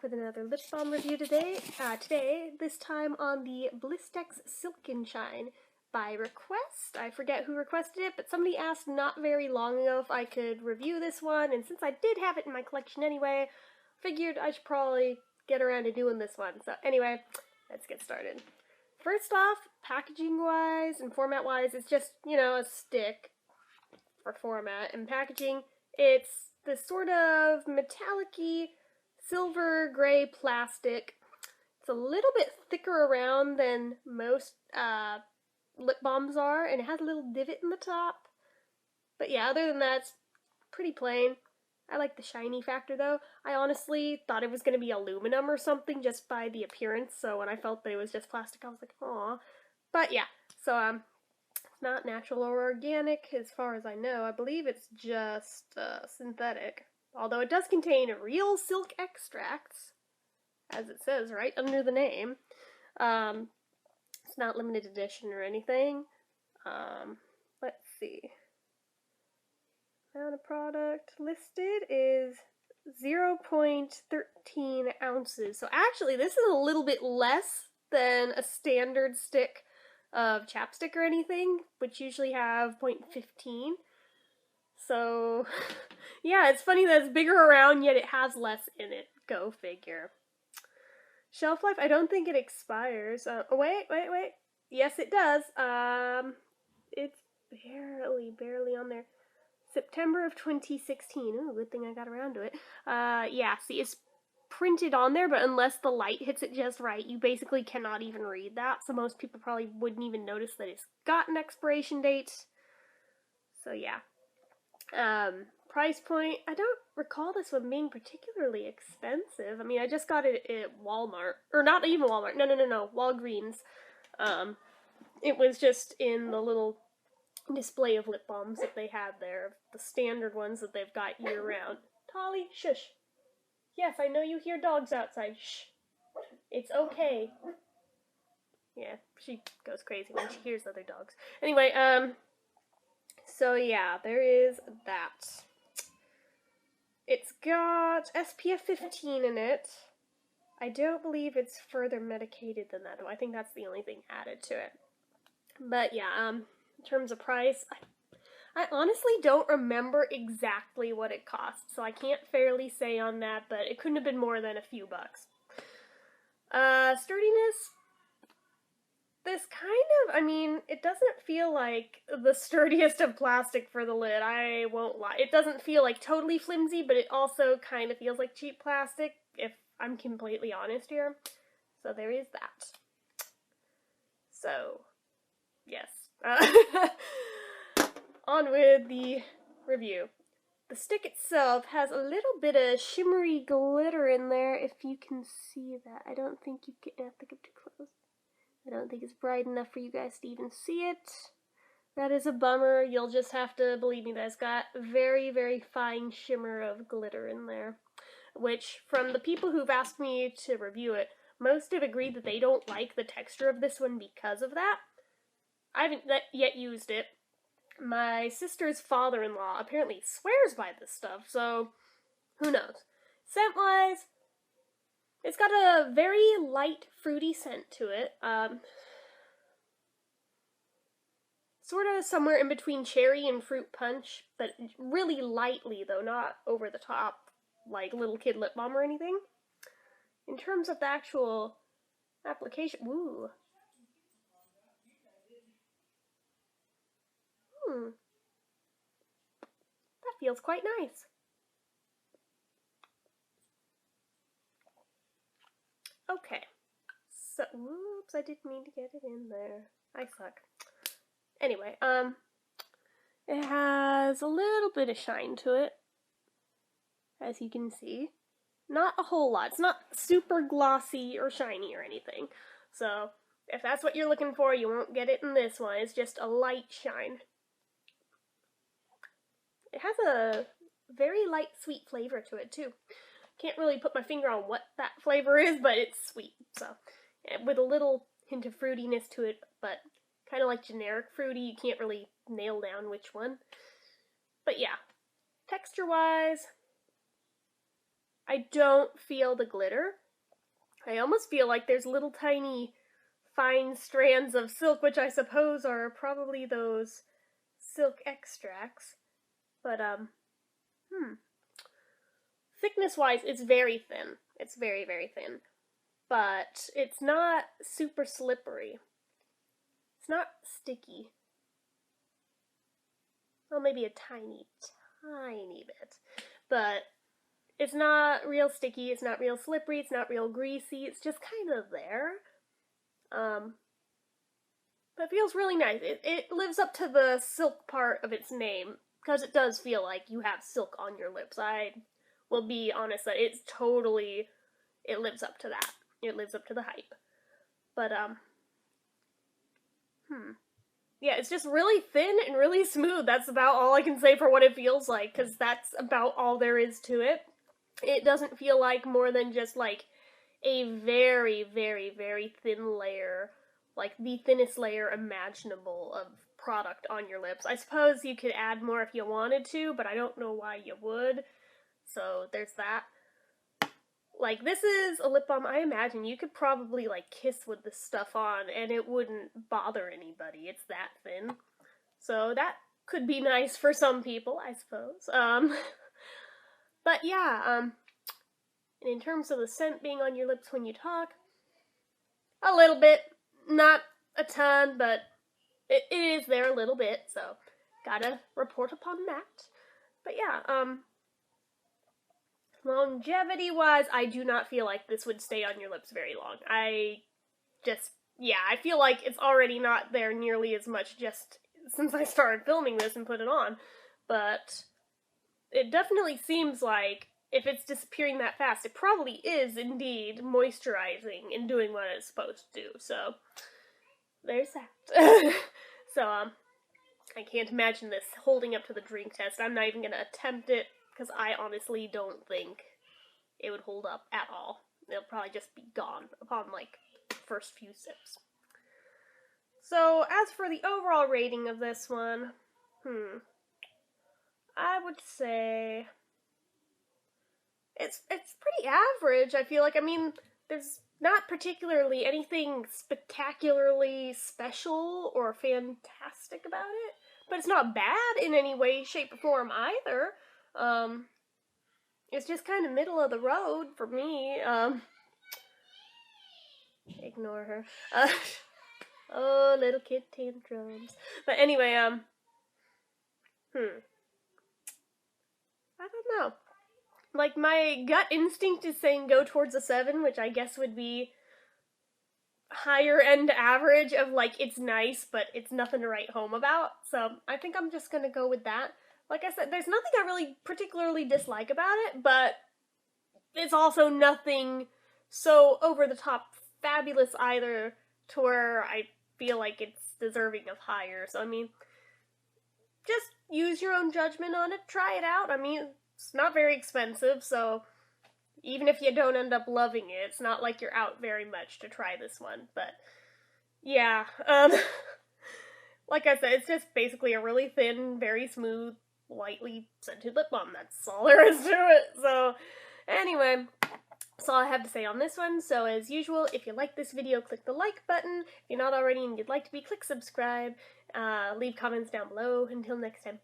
back with another lip balm review today. This time on the Blistex Silk Shine by request. I forget who requested it, but somebody asked not very long ago if I could review this one, and since I did have it in my collection anyway, figured I should probably get around to doing this one. So anyway, let's get started. First off, packaging-wise and format-wise, it's just, you know, a stick for format. And packaging, it's this sort of metallic-y silver gray plastic. It's a little bit thicker around than most lip balms are, and it has a little divot in the top. But yeah, other than that, it's pretty plain. I like the shiny factor though. I honestly thought it was going to be aluminum or something just by the appearance, so when I felt that it was just plastic, I was like, aw. But yeah, so it's not natural or organic as far as I know. I believe it's just synthetic. Although it does contain real silk extracts, as it says right under the name. It's not limited edition or anything. Let's see. Amount of product listed is 0.13 ounces. So actually, this is a little bit less than a standard stick of chapstick or anything, which usually have 0.15. So, yeah, it's funny that it's bigger around, yet it has less in it. Go figure. Shelf life, I don't think it expires. Wait. Yes, it does. It's barely on there. September of 2016. Ooh, good thing I got around to it. Yeah, see, it's printed on there, but unless the light hits it just right, you basically cannot even read that. So most people probably wouldn't even notice that it's got an expiration date. So yeah. Price point, I don't recall this one being particularly expensive. I mean, I just got it at Walmart. Or not even Walmart. No. Walgreens. It was just in the little display of lip balms that they had there. The standard ones that they've got year-round. Tolly, shush. Yes, I know you hear dogs outside. Shh. It's okay. Yeah, she goes crazy when she hears other dogs. Anyway, so yeah, there is that. It's got SPF 15 in it. I don't believe it's further medicated than that, though. I think that's the only thing added to it. But yeah, in terms of price, I honestly don't remember exactly what it cost, so I can't fairly say on that, but it couldn't have been more than a few bucks. Sturdiness, this kind of, I mean, it doesn't feel like the sturdiest of plastic for the lid, I won't lie. It doesn't feel like totally flimsy, but it also kind of feels like cheap plastic, if I'm completely honest here. So there is that. So, yes. On with the review. The stick itself has a little bit of shimmery glitter in there, if you can see that. I don't think you can, I have to get too close. I don't think it's bright enough for you guys to even see it. That is a bummer. You'll just have to believe me that it's got very, very fine shimmer of glitter in there. Which, from the people who've asked me to review it, most have agreed that they don't like the texture of this one because of that. I haven't yet used it. My sister's father-in-law apparently swears by this stuff, so who knows. Scent-wise, it's got a very light, fruity scent to it. Sort of somewhere in between cherry and fruit punch, but really lightly, though, not over the top, like little kid lip balm or anything. In terms of the actual application, ooh. That feels quite nice. Okay. So, whoops, I didn't mean to get it in there. I suck. Anyway, it has a little bit of shine to it, as you can see. Not a whole lot. It's not super glossy or shiny or anything. So, if that's what you're looking for, you won't get it in this one. It's just a light shine. It has a very light, sweet flavor to it, too. Can't really put my finger on what that flavor is, but it's sweet. So, with a little hint of fruitiness to it, but kind of like generic fruity. You can't really nail down which one. But yeah, texture-wise, I don't feel the glitter. I almost feel like there's little tiny fine strands of silk, which I suppose are probably those silk extracts. But, thickness-wise, it's very thin. It's very, very thin. But it's not super slippery. It's not sticky. Well, maybe a tiny, tiny bit. But it's not real sticky, it's not real slippery, it's not real greasy, it's just kind of there. But it feels really nice. It lives up to the silk part of its name, because it does feel like you have silk on your lips. I will be honest that it lives up to that. It lives up to the hype. But, yeah, it's just really thin and really smooth. That's about all I can say for what it feels like, because that's about all there is to it. It doesn't feel like more than just, like, a very, very, very thin layer, like the thinnest layer imaginable of product on your lips. I suppose you could add more if you wanted to, but I don't know why you would. So there's that. Like, this is a lip balm I imagine you could probably, like, kiss with this stuff on and it wouldn't bother anybody. It's that thin. So that could be nice for some people, I suppose. But yeah, and in terms of the scent being on your lips when you talk, a little bit. Not a ton, but it is there a little bit, so gotta report upon that. But yeah, longevity-wise, I do not feel like this would stay on your lips very long. I feel like it's already not there nearly as much just since I started filming this and put it on, but it definitely seems like if it's disappearing that fast, it probably is indeed moisturizing and doing what it's supposed to do, so there's that. So, I can't imagine this holding up to the drink test. I'm not even gonna attempt it, because I honestly don't think it would hold up at all. It'll probably just be gone upon, like, the first few sips. So, as for the overall rating of this one, I would say it's pretty average, I feel like. I mean, there's not particularly anything spectacularly special or fantastic about it, but it's not bad in any way, shape, or form either. It's just kind of middle of the road for me. Ignore her. Oh, little kid tantrums. But anyway, I don't know. Like, my gut instinct is saying go towards a 7, which I guess would be higher end average of, like, it's nice, but it's nothing to write home about. So I think I'm just gonna go with that. Like I said, there's nothing I really particularly dislike about it, but it's also nothing so over-the-top fabulous either to where I feel like it's deserving of higher. So, I mean, just use your own judgment on it, try it out. I mean, it's not very expensive, so even if you don't end up loving it, it's not like you're out very much to try this one. But, yeah, like I said, it's just basically a really thin, very smooth, lightly scented lip balm. That's all there is to it. So, anyway, that's all I have to say on this one. So, as usual, if you like this video, click the like button. If you're not already and you'd like to be, click subscribe. Leave comments down below. Until next time.